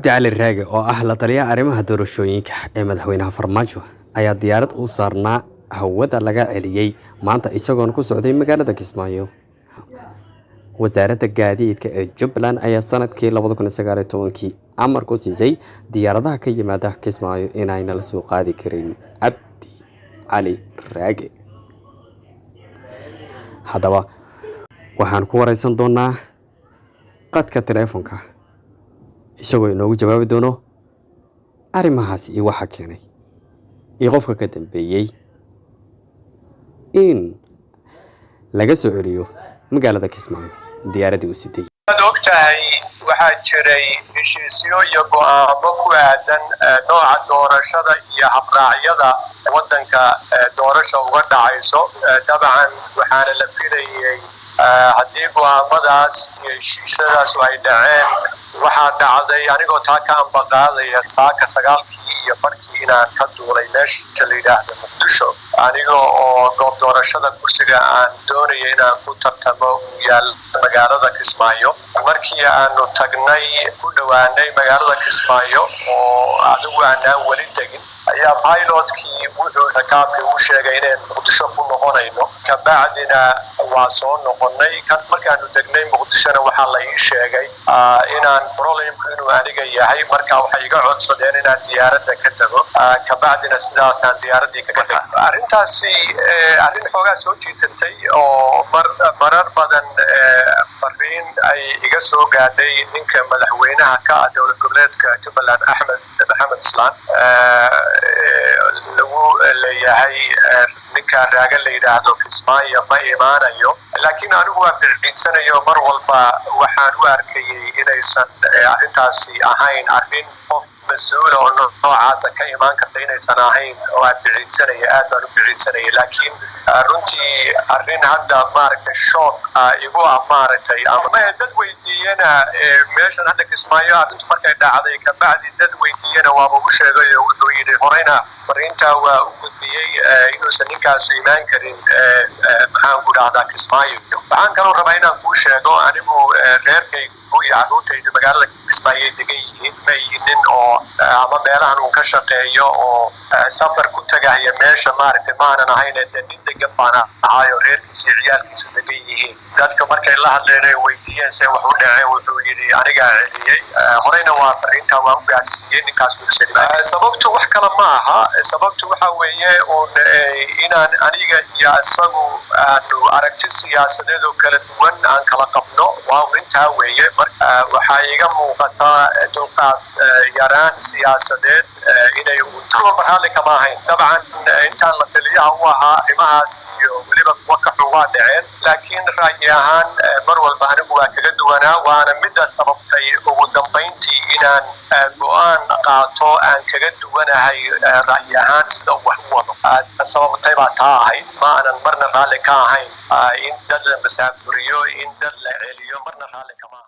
Cabdi Cali Raage oo ah la taliyaha arrimaha doorashooyinka ee madaxweynaha Farmaajo ayaa diyaarad u saarnaa hawada laga celiyay maanta isagoo ku socday magaalada Kismaayo. Wasaaradda gaadiidka ee Jubbaland ayaa sanadkii 2019 amar ku siisay diyaaradaha ka yimaada Kismaayo inayna la soo qaadi karin Cabdi Cali Raage. Haddaba waxaan ku wareysan doonaa qadka telefoonka isagoo inoogu jawaabi doono arrimahaas iyo waxa keenay iyo qofka ka dambeeyay in laga soo celiyo magaalada Kismaayo diyaaradii u siday. ogtahay waxaa jiray heshiisyo iyo go'aamo ku aadan nooca doorashada iyo habraacyada waddanka doorasho uga dhacayso. dabcan waxaana la filayay haddii go'aamadaas iyo heshiisyadaas ay dhaceen waxaa dhacday anigoo taa ka ambaqaadaya saaka 9:00 iyo barkii inaan ka duulay meesha la yidhaahdo Muqdisho anigoo oo goob doorashada kursiga aan doonaya inaan ku tartamo yaal magaalada Kismaayo. markii aanu tagnay ku dhawaanay magaalada Kismaayo oo adigu aan wali tagin ayaa pilotkii wuxuu rakaabkii u sheegay inaan Muqdisho ku noqonayno kabacdina waa soo noqonay markaanu tagnay Muqdishona waxaa la ii sheegay inaan problemku inuu aniga yahay marka waxay iga codsadeen inaan diyaaradda ka tago kabacdina sidaasaan diyaaradii kaga tagay. arrintaasi arrin xoogaa soo jiitantay oo marar badan fariin ay iga soo gaadhay ninka madaxweynaha ka ah dowlad goboleedka Jubbaland Axmed Maxamed Islaan lagu leeyahay ninka Raage la yiraahdo Kismaayo ma imaanayo laakiin anigu waan fiirsanayo mar walba waxaan u arkayay inaysan arrintaasi ahayn arrin qof mas'uul oo noocaas ka imaan karta inaysan ahayn oo aan fiirsanaya aad baan u fiirsanaya laakiin runtii arrin hadda maaragtay shock igu maaragtay ama dad weydiiyana meeshan hadda Kismaayo arrintu markay dhacday kabacdi dad weydiiyana waa ugu sheegay oo wuxuu yiri horeyna fariinta waa u gudbiyay inuusan ninkaas imaan karin maxaan ku dhahdaa Kismaayo. waxaan kaloo rabaa inaan kuu sheego anigu reerkay iyo carruurtayda magaalada Kismaayo degan yihiin ma yihiin oo ama meelahan uu ka shaqeeyo oo safar ku tagaya meesha maaragtay maanan ahayn nin degan baan ahayo reerkiisa iyo ciyaalkiisa degan yihiin. dadka markay la hadleen weydiiyeen se wax u dhacay wuxuu yidhi anigaa celiyay horeyna waa fariinta waa u gaarsiiyey ninkaas sababtu wax kale ma aha sababtu waxa weeye inaan aniga iyo isagu aanu aragti siyaasadeed oo kala duwan aan kala qabno waa intaa weeye. waxaa iga muuqata dulqaad yaraan siyaasadeed inay raalli kama ahayn. dabcan intaan la taliyaha u ahaa arrimahaas iyo weliba kuwa ka xun waa dhaceen laakiin ra'yi ahaan mar walba anigu waa kaga duwanaa waana midda sababtay ugu dambayntii inaan go'aan qaato aan kaga duwanahay ra'yi ahaan sida wax u wado sababtay baa taa ahayd ma aanan marna raalli ka ahayn in dad la masaafuriyo in dad la celiyo marna raalli kama